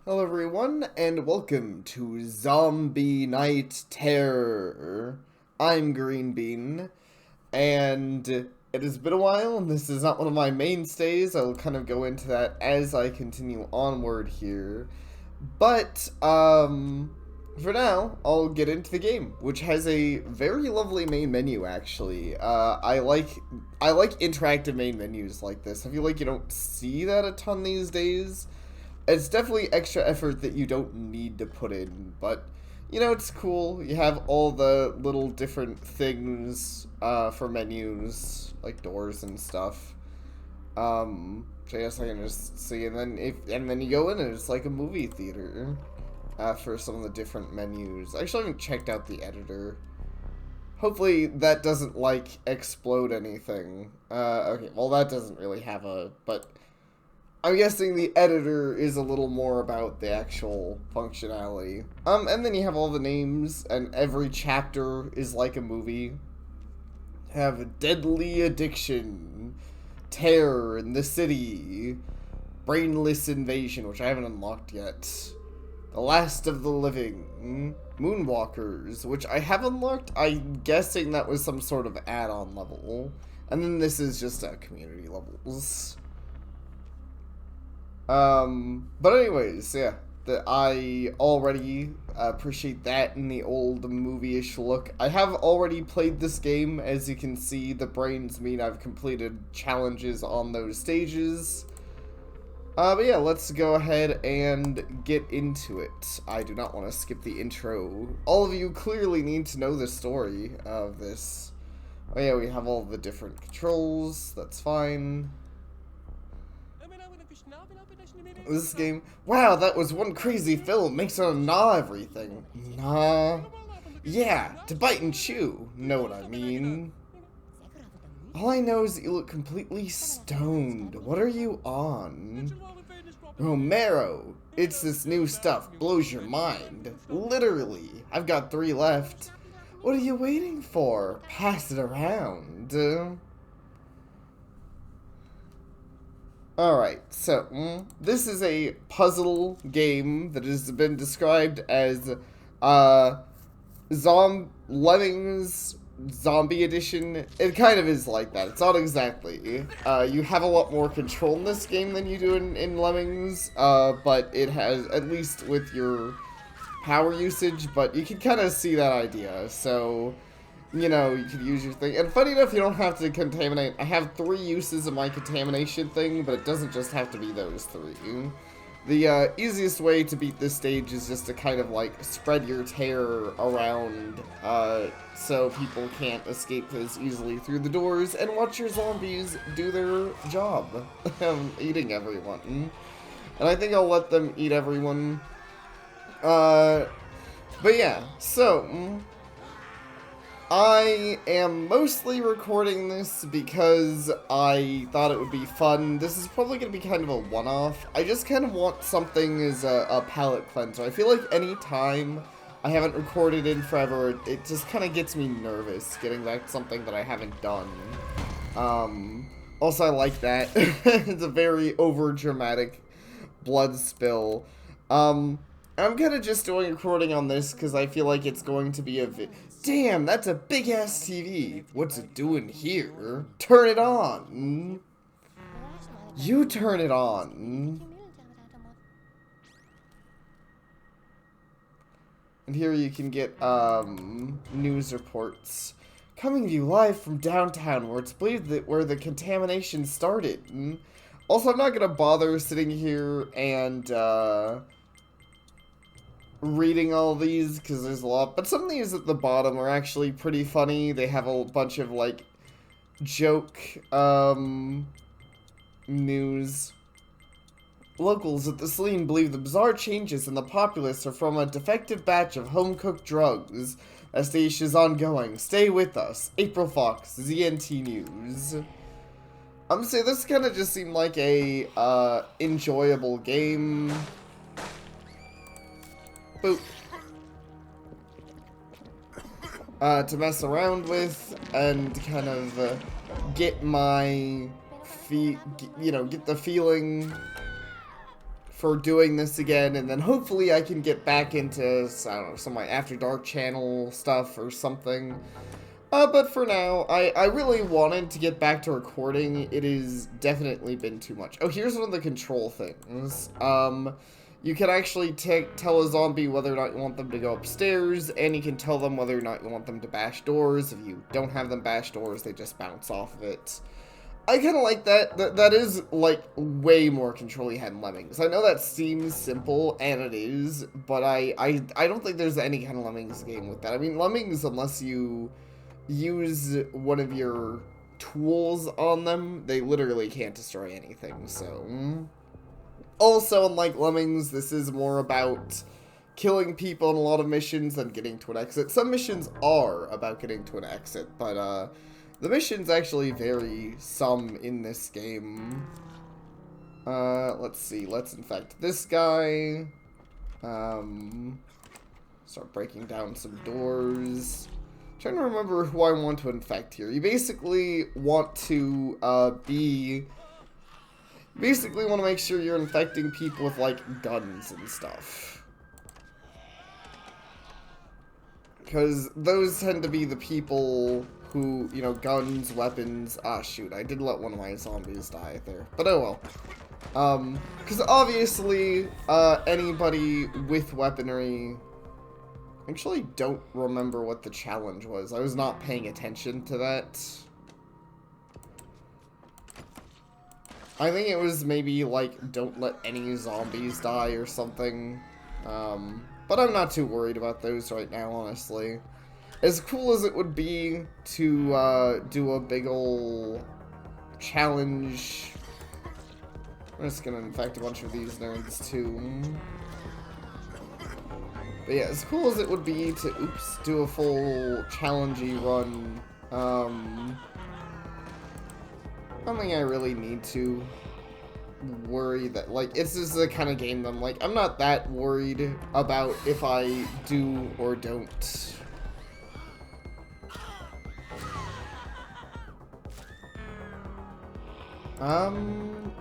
Hello everyone, and welcome to Zombie Night Terror. I'm Green Bean, and it has been a while, and this is not one of my mainstays. I will kind of go into that as I continue onward here. But, for now, I'll get into the game, which has a very lovely main menu, actually. I like interactive main menus like this. I feel like you don't see that a ton these days. It's definitely extra effort that you don't need to put in, but you know, it's cool. You have all the little different things for menus, like doors and stuff. So I guess I can just see, and then you go in and it's like a movie theater for some of the different menus. I actually haven't checked out the editor. Hopefully that doesn't like explode anything. Okay, well that doesn't really have but I'm guessing the editor is a little more about the actual functionality. And then you have all the names, and every chapter is like a movie. Have Deadly Addiction, Terror in the City, Brainless Invasion, which I haven't unlocked yet, The Last of the Living, Moonwalkers, which I have unlocked. I'm guessing that was some sort of add-on level. And then this is just community levels. But anyways, yeah, I already appreciate that in the old movie-ish look. I have already played this game. As you can see, the brains mean I've completed challenges on those stages. But yeah, let's go ahead and get into it. I do not want to skip the intro. All of you clearly need to know the story of this. Oh yeah, we have all the different controls. That's fine. This game, wow, that was one crazy film, makes it gnaw everything. Nah. Yeah, to bite and chew, know what I mean. All I know is that you look completely stoned. What are you on? Romero, it's this new stuff, blows your mind. Literally, I've got 3 left. What are you waiting for? Pass it around. Alright, so, this is a puzzle game that has been described as, Lemmings Zombie Edition. It kind of is like that. It's not exactly. You have a lot more control in this game than you do in Lemmings, but it has, at least with your power usage, but you can kind of see that idea, so you know, you could use your thing. And funny enough, you don't have to contaminate. I have 3 uses of my contamination thing, but it doesn't just have to be those 3. The easiest way to beat this stage is just to kind of like spread your terror around so people can't escape as easily through the doors, and watch your zombies do their job eating everyone. And I think I'll let them eat everyone. But yeah, so I am mostly recording this because I thought it would be fun. This is probably going to be kind of a one-off. I just kind of want something as a palate cleanser. I feel like any time I haven't recorded in forever, it just kind of gets me nervous getting back to something that I haven't done. Also, I like that. It's a very over-dramatic blood spill. I'm kind of just doing a recording on this because I feel like it's going to be a Damn, that's a big-ass TV. What's it doing here? Turn it on. You turn it on. And here you can get, news reports. Coming to you live from downtown, where it's believed that where the contamination started. Also, I'm not gonna bother sitting here and, reading all these because there's a lot, but some of these at the bottom are actually pretty funny. They have a bunch of like joke news. Locals at the scene believe the bizarre changes in the populace are from a defective batch of home-cooked drugs. That stage is ongoing. Stay with us. April Fox, ZNT News. I'm gonna say this kind of just seemed like a enjoyable game. Boop. To mess around with and kind of get my get the feeling for doing this again, and then hopefully I can get back into, I don't know, some of my After Dark channel stuff or something. But for now, I really wanted to get back to recording. It has definitely been too much. Oh, here's one of the control things. You can actually tell a zombie whether or not you want them to go upstairs, and you can tell them whether or not you want them to bash doors. If you don't have them bash doors, they just bounce off of it. I kind of like that. That is, like, way more control you had in Lemmings. I know that seems simple, and it is, but I don't think there's any kind of Lemmings game with that. I mean, Lemmings, unless you use one of your tools on them, they literally can't destroy anything, so... Also, unlike Lemmings, this is more about killing people in a lot of missions than getting to an exit. Some missions are about getting to an exit, but, the missions actually vary some in this game. Let's see. Let's infect this guy. Start breaking down some doors. Trying to remember who I want to infect here. You basically want to, basically want to make sure you're infecting people with, like, guns and stuff. Because those tend to be the people who, you know, guns, weapons... Ah, shoot, I did let one of my zombies die there. But oh well. Because obviously, anybody with weaponry... I actually don't remember what the challenge was. I was not paying attention to that. I think it was maybe, like, don't let any zombies die or something. But I'm not too worried about those right now, honestly. As cool as it would be to do a big ol' challenge, I'm just gonna infect a bunch of these nerds too. But yeah, as cool as it would be to, do a full challenge-y run, I don't think I really need to worry that, like, it's just the kind of game that I'm like, I'm not that worried about if I do or don't.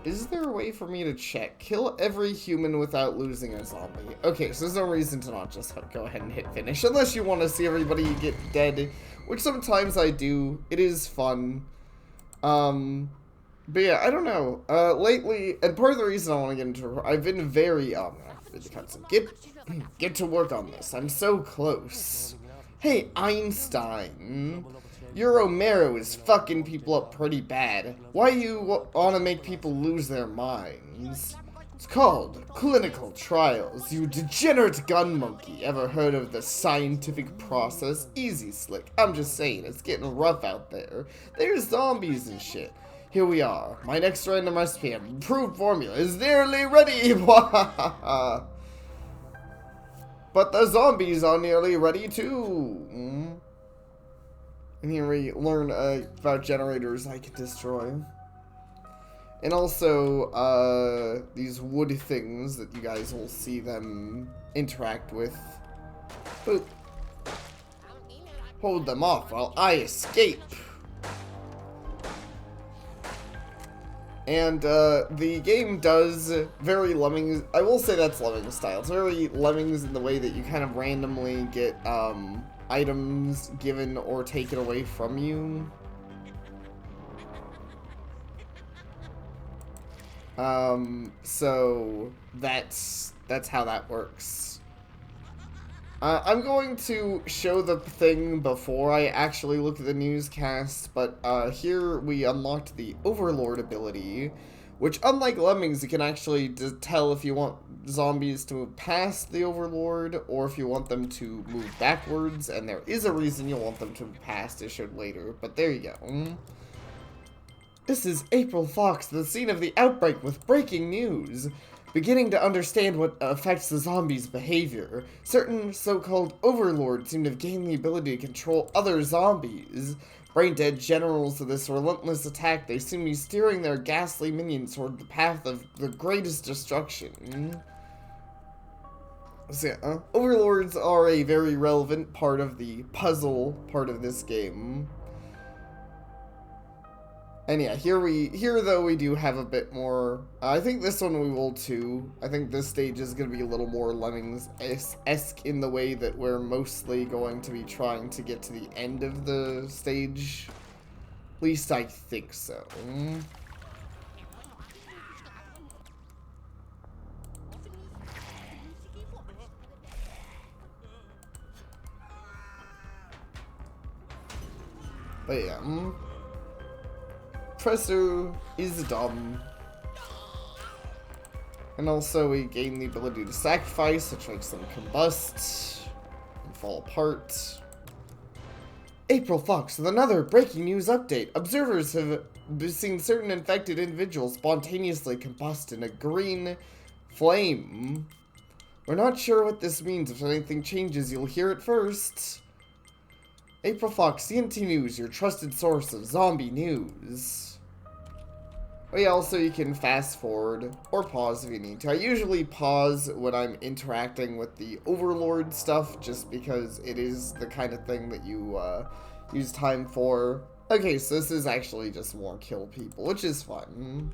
Is there a way for me to check? Kill every human without losing a zombie. Okay, so there's no reason to not just go ahead and hit finish, unless you want to see everybody get dead, which sometimes I do. It is fun. But yeah, I don't know. Lately, and part of the reason I want to get into, I've been very, get to work on this. I'm so close. Hey, Einstein. Your Romero is fucking people up pretty bad. Why you want to make people lose their minds? It's called clinical trials, you degenerate gun monkey. Ever heard of the scientific process? Easy, Slick. I'm just saying, it's getting rough out there. There's zombies and shit. Here we are. My next random recipe, improved formula, is nearly ready. But the zombies are nearly ready too. And here we learn about generators I can destroy. And also, these wood things that you guys will see them interact with. Boop. Hold them off while I escape. And, the game does very Lemmings, I will say that's Lemmings style. It's very Lemmings in the way that you kind of randomly get, items given or taken away from you. So that's how that works. I'm going to show the thing before I actually look at the newscast, but here we unlocked the Overlord ability, which, unlike Lemmings, you can actually tell if you want zombies to move past the Overlord, or if you want them to move backwards, and there is a reason you'll want them to move past, as shown later, but there you go. This is April Fox, the scene of the outbreak with breaking news. Beginning to understand what affects the zombies' behavior, certain so-called overlords seem to have gained the ability to control other zombies. Brain-dead generals of this relentless attack, they seem to be steering their ghastly minions toward the path of the greatest destruction. So, yeah, overlords are a very relevant part of the puzzle part of this game. And yeah, here though we do have a bit more. I think this one we will too. I think this stage is going to be a little more Lemmings-esque in the way that we're mostly going to be trying to get to the end of the stage. At least I think so. But yeah, Presto is dumb. And also we gain the ability to sacrifice, which makes them combust and fall apart. April Fox with another breaking news update. Observers have seen certain infected individuals spontaneously combust in a green flame. We're not sure what this means. If anything changes, you'll hear it first. April Fox, CNT News, your trusted source of zombie news. Oh yeah, also you can fast forward or pause if you need to. I usually pause when I'm interacting with the Overlord stuff, just because it is the kind of thing that you use time for. Okay, so this is actually just more kill people, which is fun.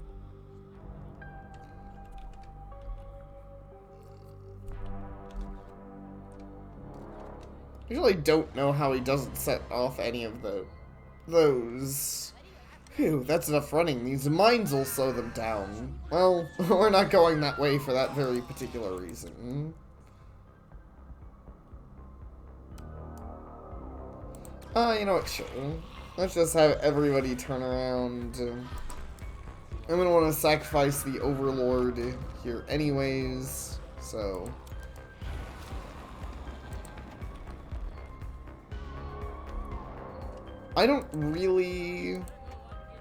I usually don't know how he doesn't set off any of those. Phew, that's enough running. These mines will slow them down. Well, we're not going that way for that very particular reason. You know what, sure. Let's just have everybody turn around. I'm gonna want to sacrifice the Overlord here anyways, so... I don't really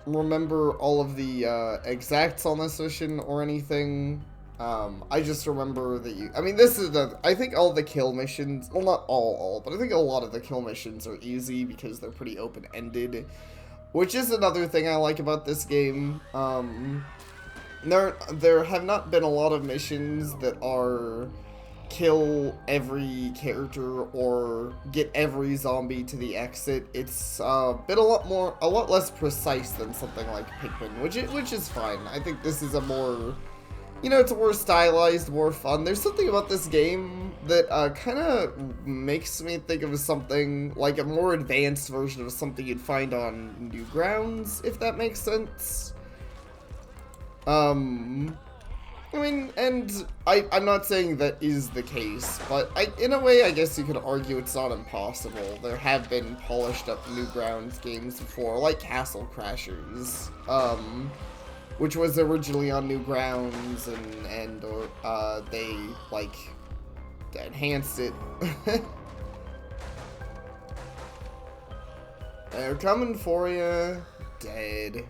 remember all of the exacts on this mission or anything. I just remember that I mean, this is I think all the kill missions, well, not all, but I think a lot of the kill missions are easy because they're pretty open-ended, which is another thing I like about this game. There have not been a lot of missions that are kill every character or get every zombie to the exit. It's been a lot less precise than something like Pikmin, which is fine. I think this is a more, you know, it's a more stylized, more fun. There's something about this game that kind of makes me think of something like a more advanced version of something you'd find on Newgrounds, if that makes sense. I mean, and I'm not saying that is the case, but in a way, I guess you could argue it's not impossible. There have been polished up Newgrounds games before, like Castle Crashers, which was originally on Newgrounds, and they, like, enhanced it. They're coming for you, dead.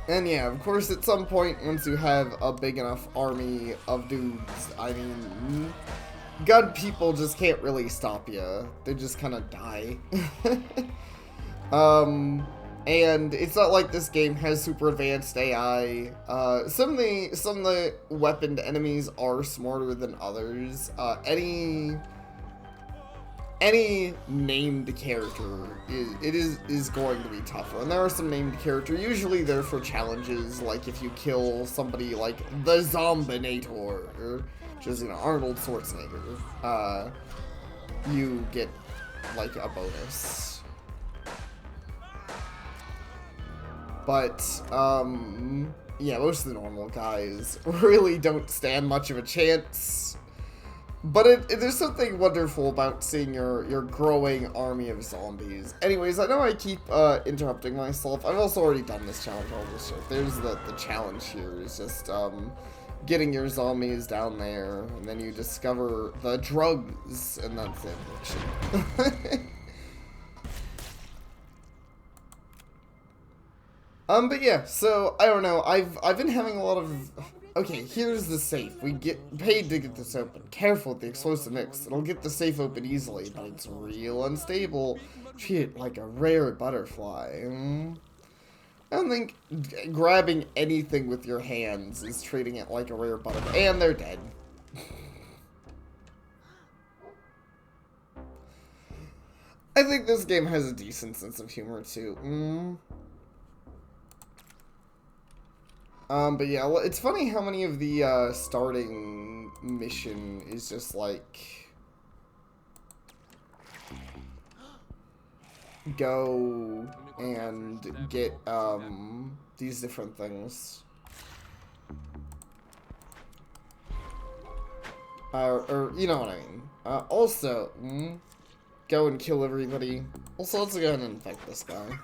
And yeah, of course, at some point, once you have a big enough army of dudes, I mean, gun people just can't really stop you. They just kind of die. And it's not like this game has super advanced AI. Some of the weaponed enemies are smarter than others. Any named character is going to be tougher, and there are some named characters. Usually they're for challenges, like if you kill somebody like the Zombinator, which is, you know, Arnold Schwarzenegger, you get like a bonus. But yeah, most of the normal guys really don't stand much of a chance. But there's something wonderful about seeing your growing army of zombies. Anyways, I know I keep interrupting myself. I've also already done this challenge. I'll just show. There's the challenge here is just getting your zombies down there, and then you discover the drugs, and that's it. But yeah, so I don't know. I've been having a lot of. Okay, here's the safe. We get paid to get this open. Careful with the explosive mix. It'll get the safe open easily, but it's real unstable. Treat it like a rare butterfly. I don't think grabbing anything with your hands is treating it like a rare butterfly. And they're dead. I think this game has a decent sense of humor, too. But yeah, well, it's funny how many of the, starting mission is just, like, go and get, these different things. Or, you know what I mean. Also, go and kill everybody. Also, let's go ahead and infect this guy.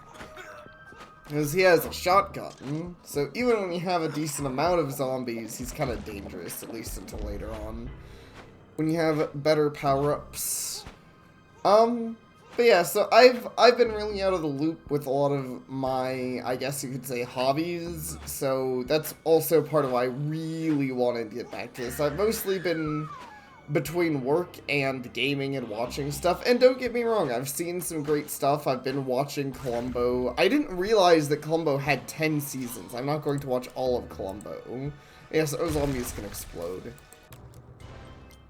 Because he has a shotgun, so even when you have a decent amount of zombies, he's kind of dangerous, at least until later on. When you have better power-ups. But yeah, so I've been really out of the loop with a lot of my, I guess you could say, hobbies, so that's also part of why I really wanted to get back to this. I've mostly been between work and gaming and watching stuff, and don't get me wrong, I've seen some great stuff. I've been watching Columbo. I didn't realize that Columbo had 10 seasons. I'm not going to watch all of Columbo. Yes, those zombies can explode.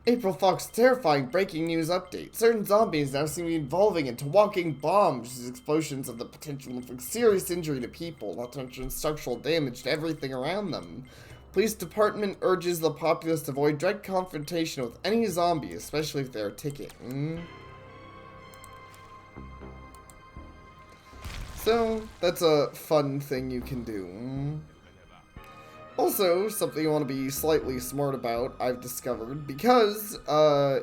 April Fox, terrifying breaking news update. Certain zombies now seem to be evolving into walking bombs. These explosions have the potential to inflict serious injury to people, not to mention structural damage to everything around them. Police department urges the populace to avoid direct confrontation with any zombie, especially if they're a ticket. So, that's a fun thing you can do. Also, something you want to be slightly smart about, I've discovered, because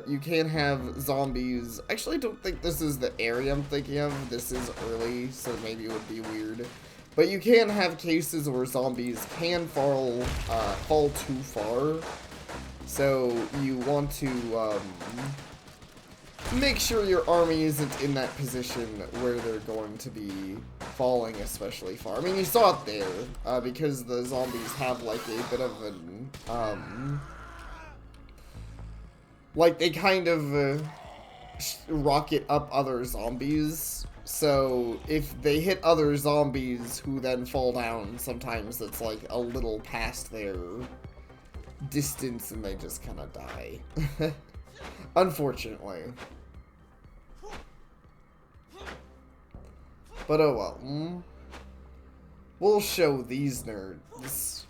you can have zombies. Actually, I don't think this is the area I'm thinking of. This is early, so maybe it would be weird. But you can have cases where zombies can fall too far. So you want to make sure your army isn't in that position where they're going to be falling especially far. I mean, you saw it there, because the zombies have like a bit of an, like they kind of rocket up other zombies. So, if they hit other zombies who then fall down, sometimes it's like a little past their distance and they just kind of die. Unfortunately. But oh well. We'll show these nerds.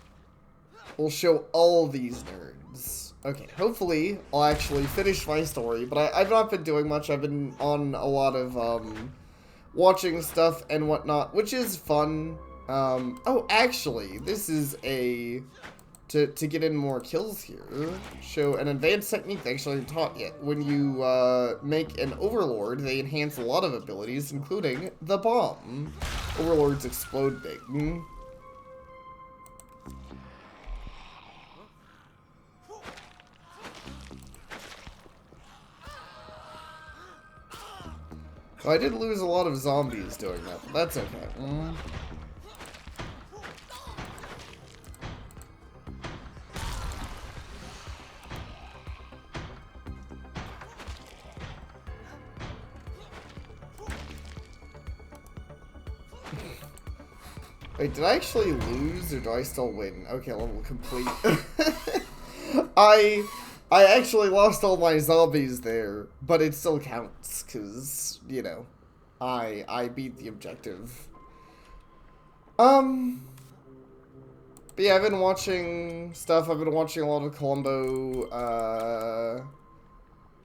We'll show all these nerds. Okay, hopefully I'll actually finish my story, but I've not been doing much. I've been on a lot of, watching stuff and whatnot, which is fun. Oh, actually, this is a, to get in more kills here, show an advanced technique they actually haven't taught yet. When you, make an Overlord, they enhance a lot of abilities, including the bomb. Overlords explode big. So I did lose a lot of zombies doing that, but that's okay. Wait, did I actually lose, or do I still win? Okay, level complete. I actually lost all my zombies there, but it still counts, because, you know, I beat the objective. But yeah, I've been watching stuff. I've been watching a lot of Columbo,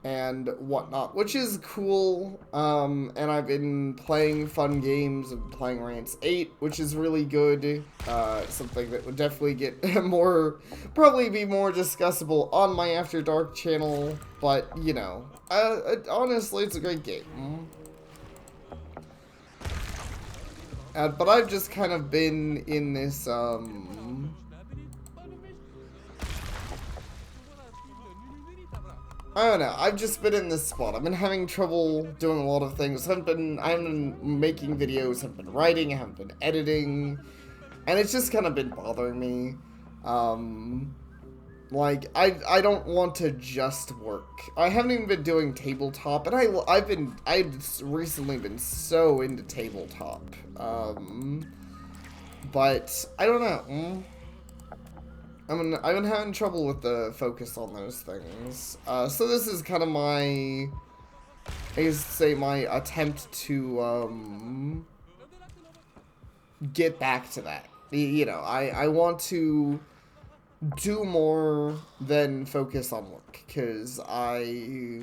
and whatnot, which is cool. And I've been playing fun games. I'm playing Rants 8, which is really good. Something that would definitely get probably be more discussable on my After Dark channel, but, you know, honestly, it's a great game. But I've just kind of been in this, I don't know, I've just been in this spot. I've been having trouble doing a lot of things. I haven't been making videos, I haven't been writing, I haven't been editing, and it's just kind of been bothering me. Like, I don't want to just work. I haven't even been doing tabletop, and I've recently been so into tabletop. But, I don't know. I've been having trouble with the focus on those things. So this is kind of my I guess say my attempt to get back to that. You know, I want to do more than focus on work, because I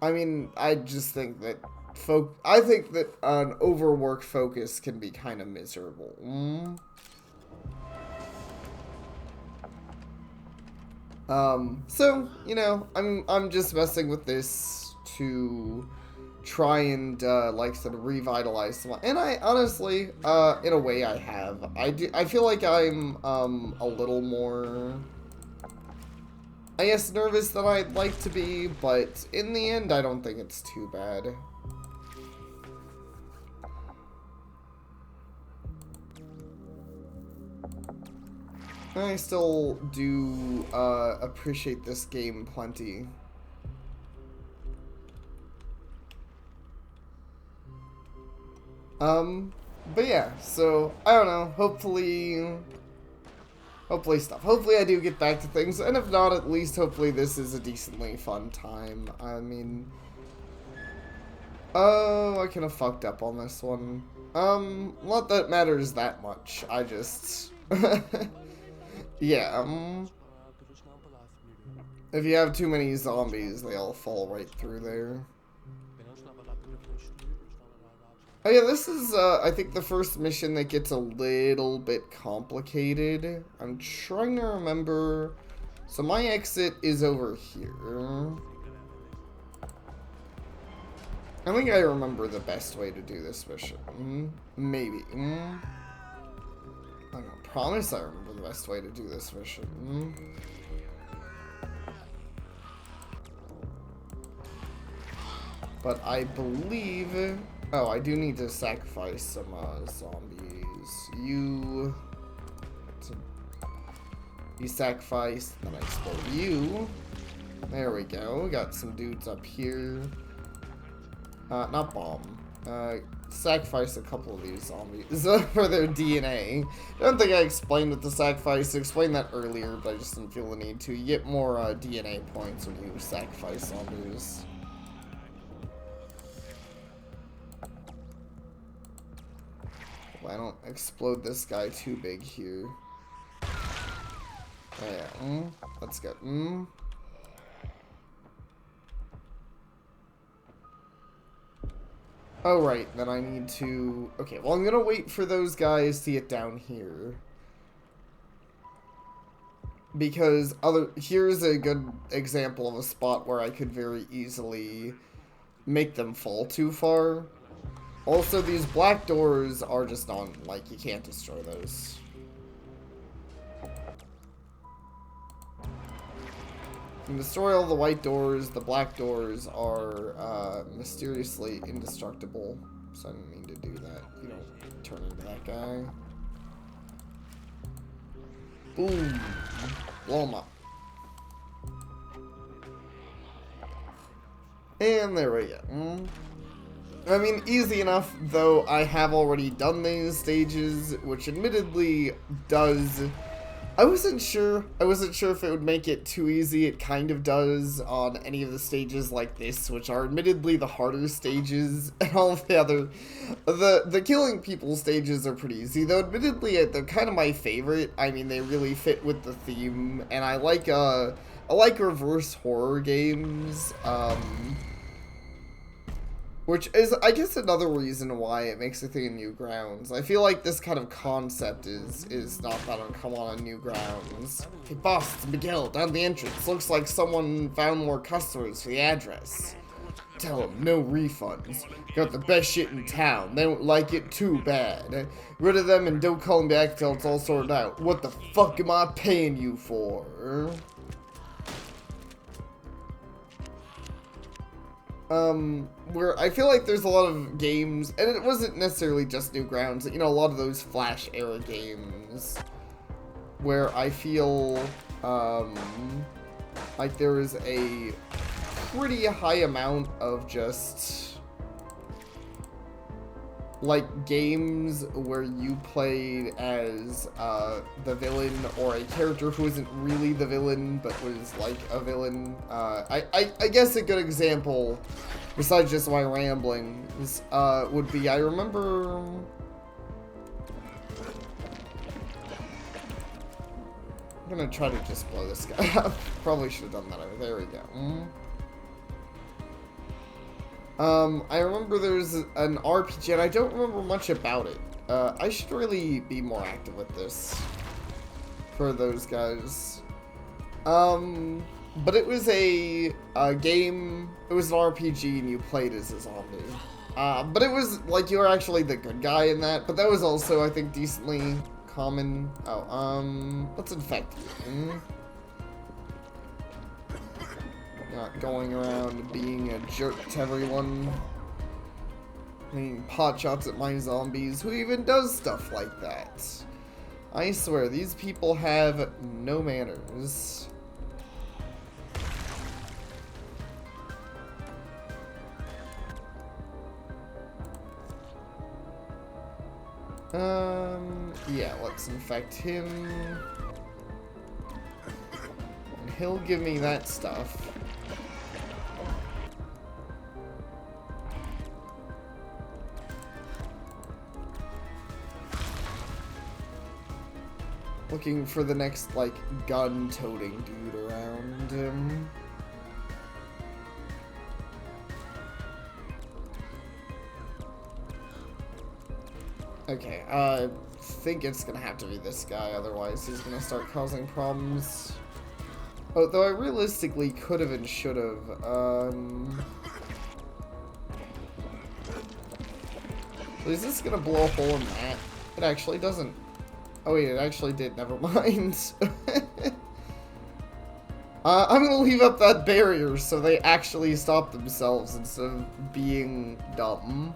mean, I just think that I think that an overwork focus can be kind of miserable. So, you know, I'm just messing with this to try and, like I said, revitalize some, and I honestly, in a way I have. I feel like I'm, a little more, I guess, nervous than I'd like to be, but in the end, I don't think it's too bad. I still do, appreciate this game plenty. But yeah, so, I don't know, hopefully I do get back to things, and if not, at least hopefully this is a decently fun time. I mean, oh, I kind of fucked up on this one. Not that it matters that much, I just, yeah, if you have too many zombies, they all fall right through there. Oh yeah, this is, I think the first mission that gets a little bit complicated. I'm trying to remember. So my exit is over here. I think I remember the best way to do this mission. Maybe. I don't promise I remember the best way to do this mission. But I believe... Oh, I do need to sacrifice some zombies. You sacrifice, then I explode you. There we go. Got some dudes up here. Not bomb. Sacrifice a couple of these zombies for their DNA. I don't think I explained what the sacrifice. I explained that earlier, but I just didn't feel the need to. You get more DNA points when you sacrifice zombies. I don't explode this guy too big here. Oh, yeah. Let's go. Oh, right. Then I need to... Okay, well, I'm gonna wait for those guys to get down here. Because here's a good example of a spot where I could very easily make them fall too far. Also, these black doors are just on, like, you can't destroy those. You can destroy all the white doors. The black doors are, mysteriously indestructible. So I didn't mean to do that. You don't turn into that guy. Boom. Blow him up. And there we go. I mean, easy enough, though I have already done these stages, which admittedly does... I wasn't sure if it would make it too easy. It kind of does on any of the stages like this, which are admittedly the harder stages, and all of the other... The killing people stages are pretty easy, though admittedly they're kind of my favorite. I mean, they really fit with the theme, and I like reverse horror games, which is, I guess, another reason why it makes a thing in Newgrounds. I feel like this kind of concept is not that uncommon on Newgrounds. Hey boss, it's Miguel, down the entrance. Looks like someone found more customers for the address. Tell them, no refunds. Got the best shit in town. They don't like it too bad. Rid of them and don't call them back till it's all sorted out. What the fuck am I paying you for? Where I feel like there's a lot of games, and it wasn't necessarily just Newgrounds, you know, a lot of those Flash era games, where I feel, like there is a pretty high amount of just, like games where you played as the villain or a character who isn't really the villain but was like a villain. I guess a good example, besides just my ramblings, would be, I remember. I'm gonna try to just blow this guy up. Probably should have done that. There we go. I remember there's an RPG, and I don't remember much about it. I should really be more active with this for those guys. But it was a game, it was an RPG, and you played as a zombie. But it was, like, you were actually the good guy in that, but that was also, I think, decently common. Oh, let's infect you. Not going around being a jerk to everyone. Taking pot shots at my zombies. Who even does stuff like that? I swear, these people have no manners. Yeah, let's infect him. And he'll give me that stuff. Looking for the next, like, gun-toting dude around him. Okay, I think it's gonna have to be this guy, otherwise he's gonna start causing problems. Oh, though I realistically could have and should have, is this gonna blow a hole in that? It actually doesn't. Oh wait, it actually did, never mind. I'm gonna leave up that barrier so they actually stop themselves instead of being dumb.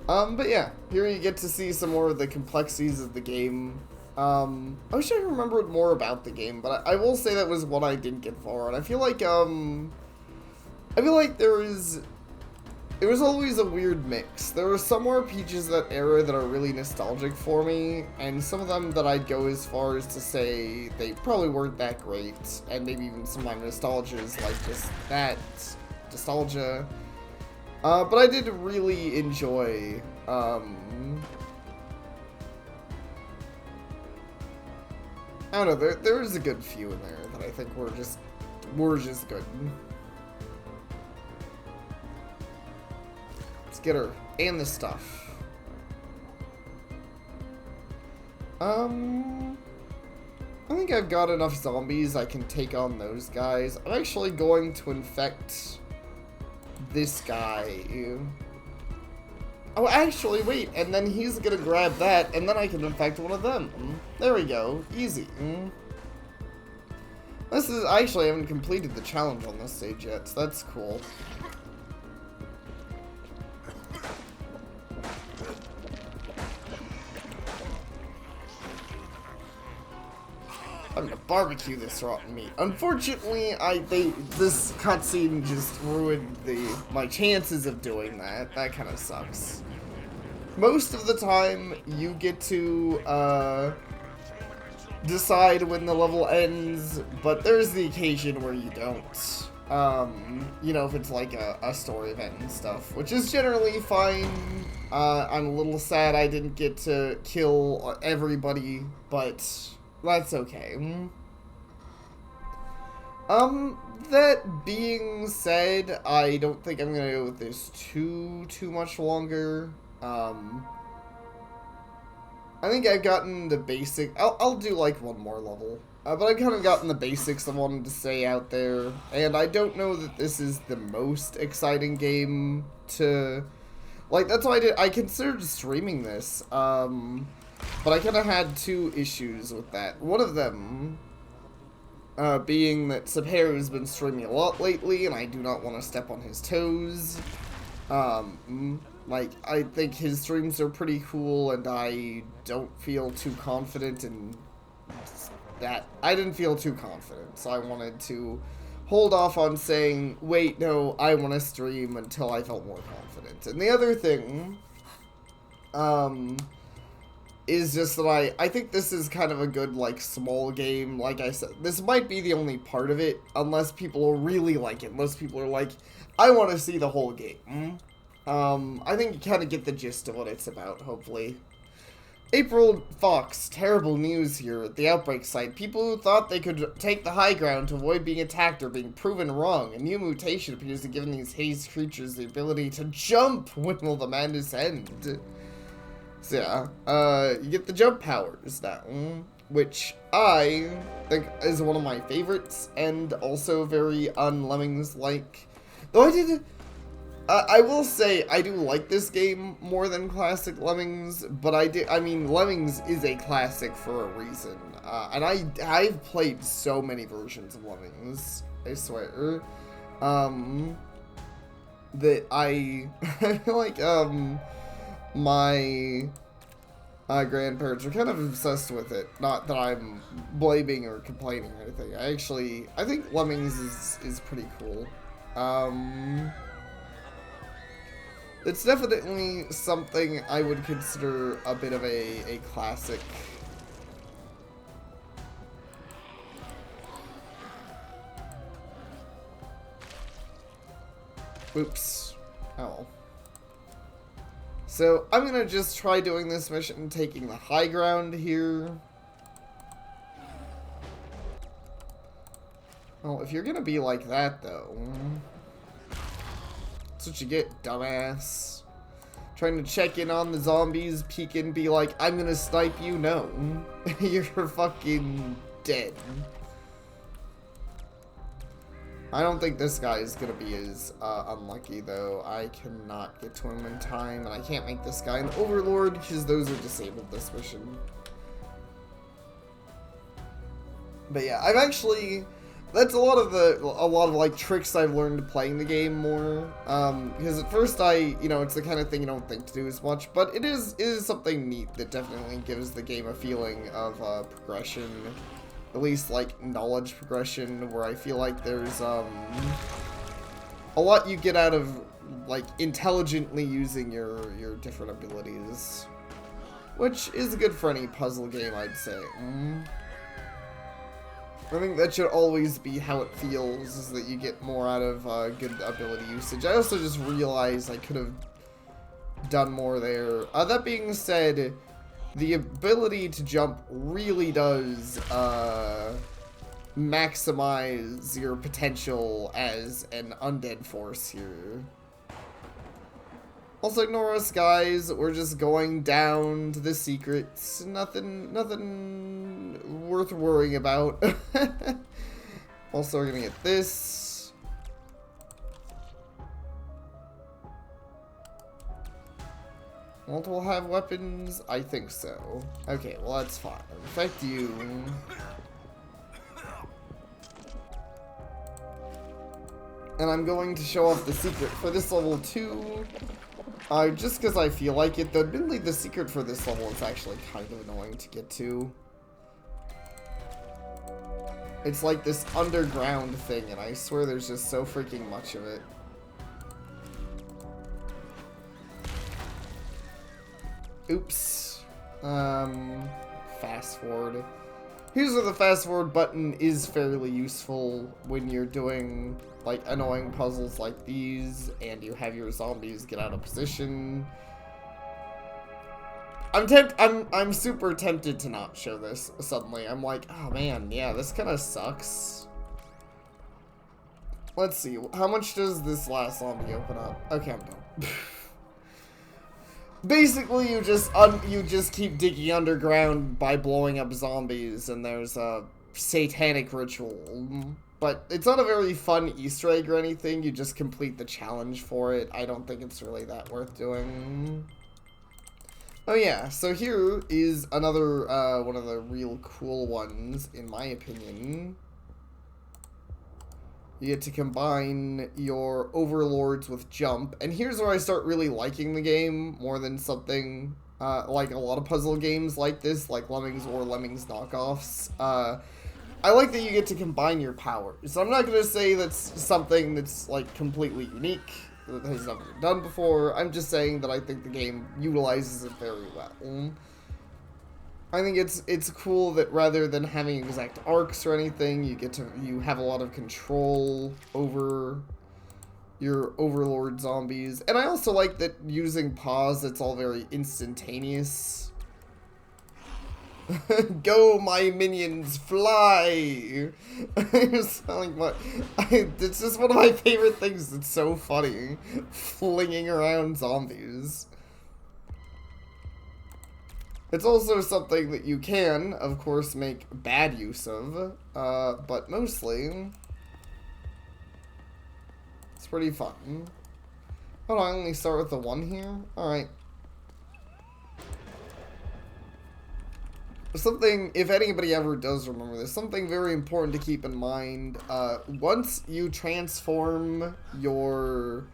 But yeah, here you get to see some more of the complexities of the game. I wish I remembered more about the game, but I will say that was what I didn't get far on. I feel like it was always a weird mix. There were some RPGs that era that are really nostalgic for me, and some of them that I'd go as far as to say they probably weren't that great, and maybe even some of my nostalgias, like just that nostalgia. But I did really enjoy, I don't know, there's a good few in there that I think were just good. Let's get her, and the stuff. I think I've got enough zombies I can take on those guys. I'm actually going to infect this guy. Oh, actually, wait, and then he's gonna grab that, and then I can infect one of them. There we go. Easy. This is, I actually haven't completed the challenge on this stage yet, so that's cool. I'm gonna barbecue this rotten meat. Unfortunately, this cutscene just ruined my chances of doing that. That kind of sucks. Most of the time, you get to decide when the level ends, but there's the occasion where you don't. You know, if it's like a story event and stuff, which is generally fine. I'm a little sad I didn't get to kill everybody, but that's okay. That being said, I don't think I'm gonna go with this too much longer. I think I've gotten the basic. I'll do like one more level, but I've kind of gotten the basics I wanted to say out there, and I don't know that this is the most exciting game to, like, that's why I considered streaming this, but I kind of had two issues with that. One of them being that Subharu's been streaming a lot lately, and I do not want to step on his toes. Like, I think his streams are pretty cool, and I don't feel too confident in that. I didn't feel too confident, so I wanted to hold off on saying, wait, no, I want to stream until I felt more confident. And the other thing, is just that I think this is kind of a good, like, small game. Like I said, this might be the only part of it, unless people really like it. Unless people are like, I want to see the whole game. I think you kind of get the gist of what it's about, hopefully. April Fox, terrible news here at the Outbreak Site. People who thought they could take the high ground to avoid being attacked are being proven wrong. A new mutation appears to give these haze creatures the ability to jump. When will the madness end? So yeah, you get the jump powers now, which I think is one of my favorites, and also very un-Lemmings-like. Though I will say, I do like this game more than classic Lemmings, but I mean, Lemmings is a classic for a reason. And I've played so many versions of Lemmings, I swear. That I feel like, my grandparents are kind of obsessed with it. Not that I'm blaming or complaining or anything. I think Lemmings is pretty cool. It's definitely something I would consider a bit of a classic. Oops. Oh. So, I'm gonna just try doing this mission, taking the high ground here. Well, if you're gonna be like that, though... That's what you get, dumbass. Trying to check in on the zombies, peek in, be like, I'm gonna snipe you? No. You're fucking dead. I don't think this guy is gonna be as unlucky, though. I cannot get to him in time, and I can't make this guy an Overlord, because those are disabled this mission. But yeah, I've actually... That's a lot of like tricks I've learned playing the game more. Because at first it's the kind of thing you don't think to do as much, but it is something neat that definitely gives the game a feeling of progression, at least like knowledge progression, where I feel like there's a lot you get out of like intelligently using your different abilities, which is good for any puzzle game, I'd say. I think that should always be how it feels, is that you get more out of good ability usage. I also just realized I could have done more there. That being said, the ability to jump really does maximize your potential as an undead force here. Also, ignore us, guys. We're just going down to the secrets. Nothing worth worrying about. Also, we're gonna get this. Multiple have weapons? I think so. Okay, well, that's fine. Infect you. And I'm going to show off the secret for this level, too. Just because I feel like it. Admittedly, the secret for this level is actually kind of annoying to get to. It's like this underground thing, and I swear there's just so freaking much of it. Oops. Fast forward. Here's where the fast forward button is fairly useful when you're doing like annoying puzzles like these and you have your zombies get out of position. I'm super tempted to not show this suddenly. I'm like, oh man, yeah, this kind of sucks. Let's see, how much does this last zombie open up? Okay, I'm done. Basically, you just keep digging underground by blowing up zombies, and there's a satanic ritual. But it's not a very fun Easter egg or anything. You just complete the challenge for it. I don't think it's really that worth doing. Oh yeah, so here is another one of the real cool ones, in my opinion. You get to combine your Overlords with Jump, and here's where I start really liking the game more than something like a lot of puzzle games like this, like Lemmings or Lemmings knockoffs. I like that you get to combine your powers. I'm not gonna say that's something that's like completely unique, that has never been done before. I'm just saying that I think the game utilizes it very well. I think it's cool that rather than having exact arcs or anything, you have a lot of control over your Overlord zombies. And I also like that using pause, it's all very instantaneous. Go, my minions, fly! It's just one of my favorite things. It's so funny. Flinging around zombies. It's also something that you can, of course, make bad use of, but mostly, it's pretty fun. Hold on, let me start with the one here. Alright. Something, if anybody ever does remember this, something very important to keep in mind, once you transform your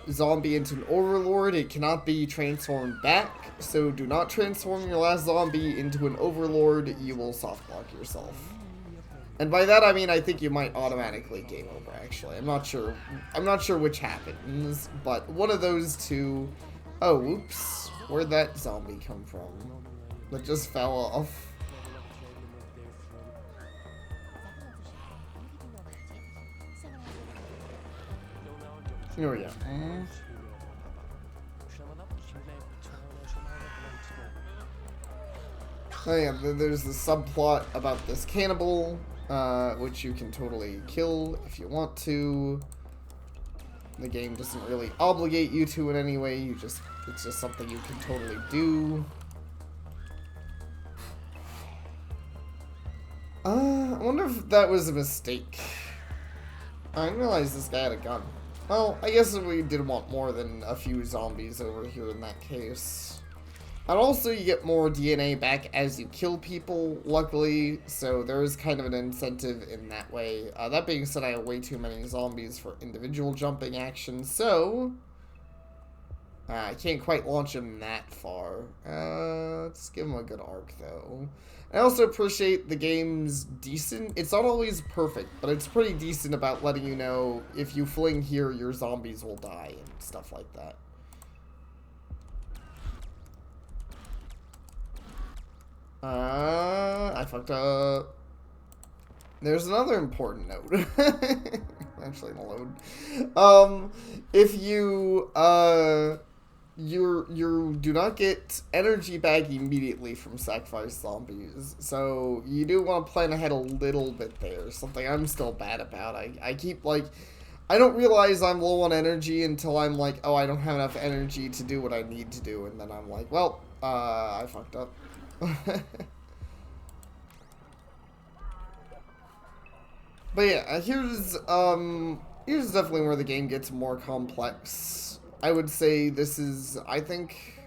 zombie into an Overlord, it cannot be transformed back, so do not transform your last zombie into an Overlord, you will soft block yourself. And by that I mean I think you might automatically game over, actually. I'm not sure which happens, but one of those two. Oh, whoops. Where'd that zombie come from? That just fell off. Here we go. Oh yeah, there's the subplot about this cannibal, which you can totally kill if you want to. The game doesn't really obligate you to in any way, it's just something you can totally do. I wonder if that was a mistake. I didn't realize this guy had a gun. Well, I guess we did want more than a few zombies over here in that case. And also you get more DNA back as you kill people, luckily, so there is kind of an incentive in that way. That being said, I have way too many zombies for individual jumping actions, so I can't quite launch him that far. Let's give him a good arc, though. I also appreciate the game's decent. It's not always perfect, but it's pretty decent about letting you know if you fling here, your zombies will die and stuff like that. I fucked up. There's another important note. Actually, in the load. If you, you do not get energy back immediately from sacrifice zombies, so you do want to plan ahead a little bit there. Something I'm still bad about. I keep, like, I don't realize I'm low on energy until I'm like, oh, I don't have enough energy to do what I need to do, and then I'm like, well, I fucked up. But yeah, here's definitely where the game gets more complex. I would say this is, I think,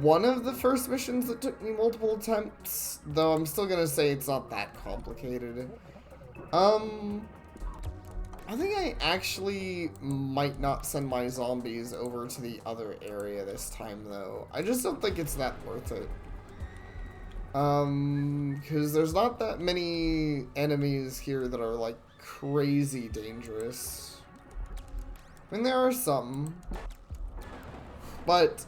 one of the first missions that took me multiple attempts, though I'm still gonna say it's not that complicated. I think I actually might not send my zombies over to the other area this time, though. I just don't think it's that worth it. Because there's not that many enemies here that are, like, crazy dangerous. I mean, there are some. But,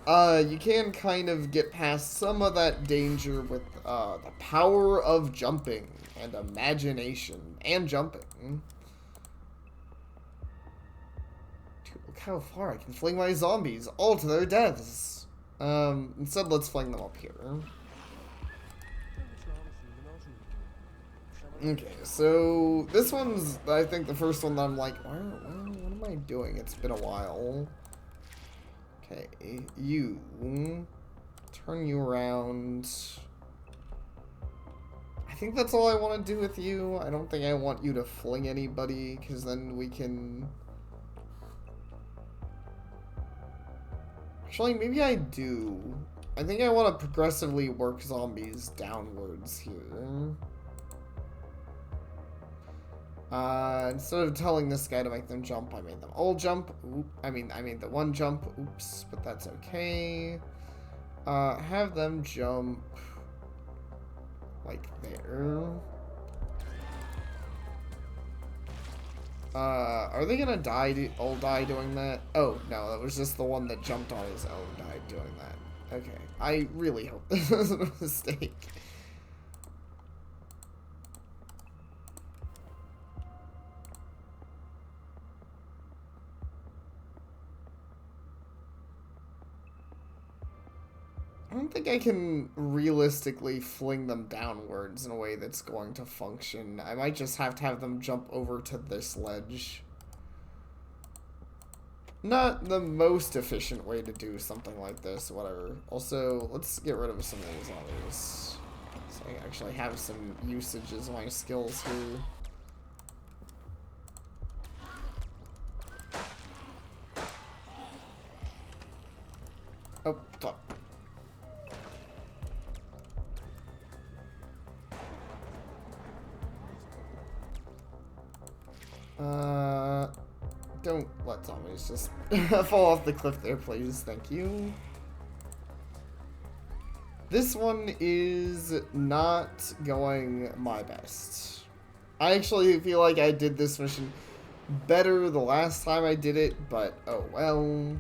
you can kind of get past some of that danger with, the power of jumping and imagination and jumping. Dude, look how far I can fling my zombies all to their deaths. Instead, let's fling them up here. Okay, so this one's, I think, the first one that I'm like, what am I doing? It's been a while. Okay, you, turn you around. I think that's all I want to do with you. I don't think I want you to fling anybody, because then we can... Actually, maybe I do. I think I want to progressively work zombies downwards here. Instead of telling this guy to make them jump, I made them all jump. Oop, I mean the one jump. Oops, but that's okay. Have them jump like there. Are they gonna all die doing that? Oh, no, that was just the one that jumped on his own died doing that. Okay, I really hope this was a mistake. I don't think I can realistically fling them downwards in a way that's going to function. I might just have to have them jump over to this ledge. Not the most efficient way to do something like this, whatever. Also, let's get rid of some of these others. So I actually have some usages of my skills here. Oh, fuck. Don't let zombies just fall off the cliff there, please. Thank you. This one is not going my best. I actually feel like I did this mission better the last time I did it, but oh well.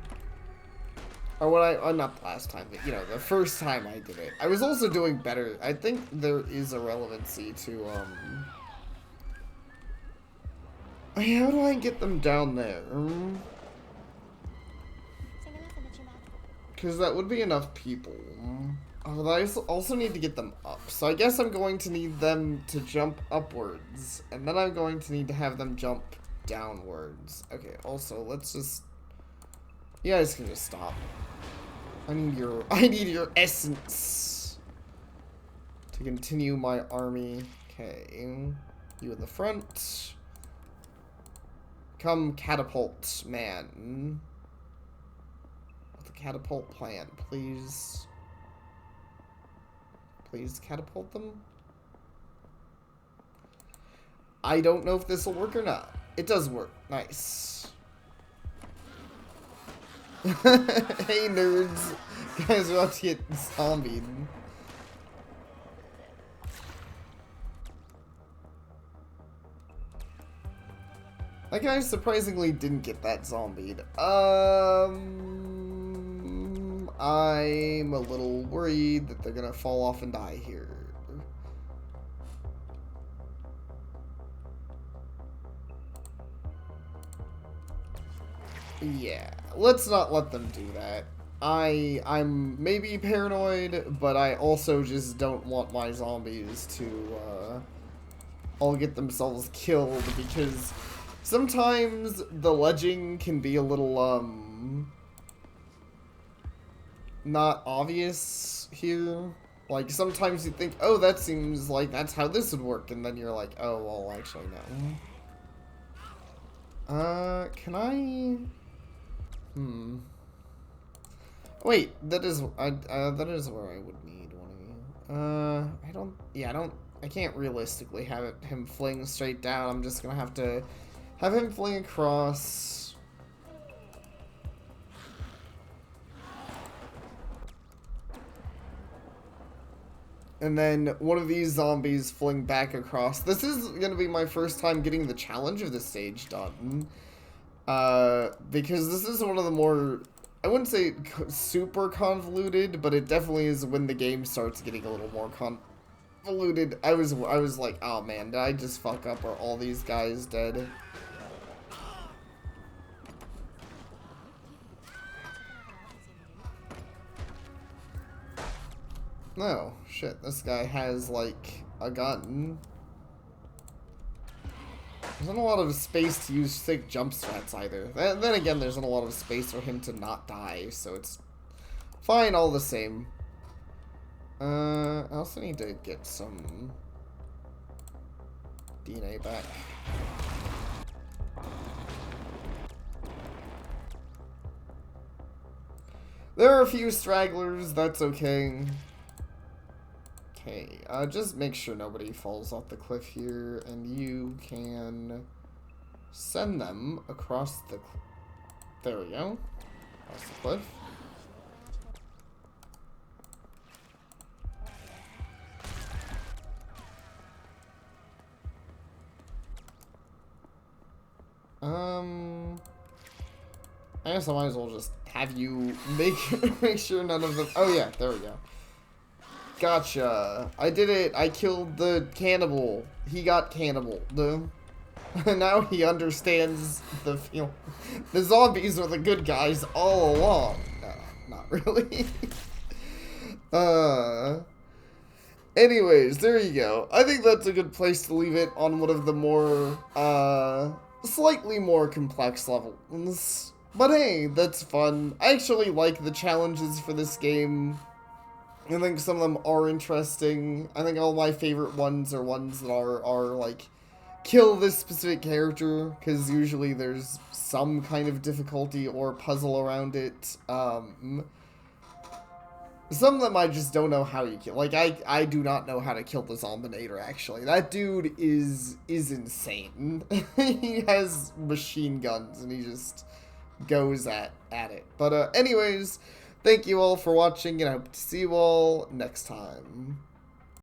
Or when not the last time, but you know, the first time I did it. I was also doing better. I think there is a relevancy to, how do I get them down there? Because that would be enough people. Oh, I also need to get them up. So I guess I'm going to need them to jump upwards. And then I'm going to need to have them jump downwards. Okay, also, let's just... You guys can just stop. I need your essence to continue my army. Okay. You in the front. Come catapult, man. With a catapult plan, please. Please catapult them. I don't know if this will work or not. It does work. Nice. Hey, nerds. Guys are about to get zombied. That guy surprisingly didn't get that zombied. I'm a little worried that they're gonna fall off and die here. Yeah, let's not let them do that. I'm maybe paranoid, but I also just don't want my zombies to all get themselves killed, because sometimes the ledging can be a little not obvious here. Like sometimes you think, oh, that seems like that's how this would work, and then you're like, oh, well, actually no. Can I? Wait, that is where I would need one of you. I can't realistically have him fling straight down. I'm just gonna have to have him fling across. And then one of these zombies fling back across. This is gonna be my first time getting the challenge of the stage done. Because this is one of the more, I wouldn't say super convoluted, but it definitely is when the game starts getting a little more convoluted. I was like, oh man, did I just fuck up? Are all these guys dead? No, shit, this guy has like a gun. There's not a lot of space to use thick jump strats either. Then again, there's not a lot of space for him to not die, so it's fine all the same. I also need to get some DNA back. There are a few stragglers, that's okay. Okay, just make sure nobody falls off the cliff here, and you can send them across the there we go. Across the cliff. I guess I might as well just have you make sure none of them. Oh yeah, there we go. Gotcha. I did it. I killed the cannibal. He got cannibal. Now he understands the feel. The zombies were the good guys all along. No, not really. Anyways, there you go. I think that's a good place to leave it on one of the more, slightly more complex levels. But hey, that's fun. I actually like the challenges for this game. I think some of them are interesting. I think all my favorite ones are ones that are like, kill this specific character, because usually there's some kind of difficulty or puzzle around it. Some of them I just don't know how you kill. Like, I do not know how to kill the Zombinator, actually. That dude is insane. He has machine guns, and he just goes at it. But, anyways, thank you all for watching, and I hope to see you all next time.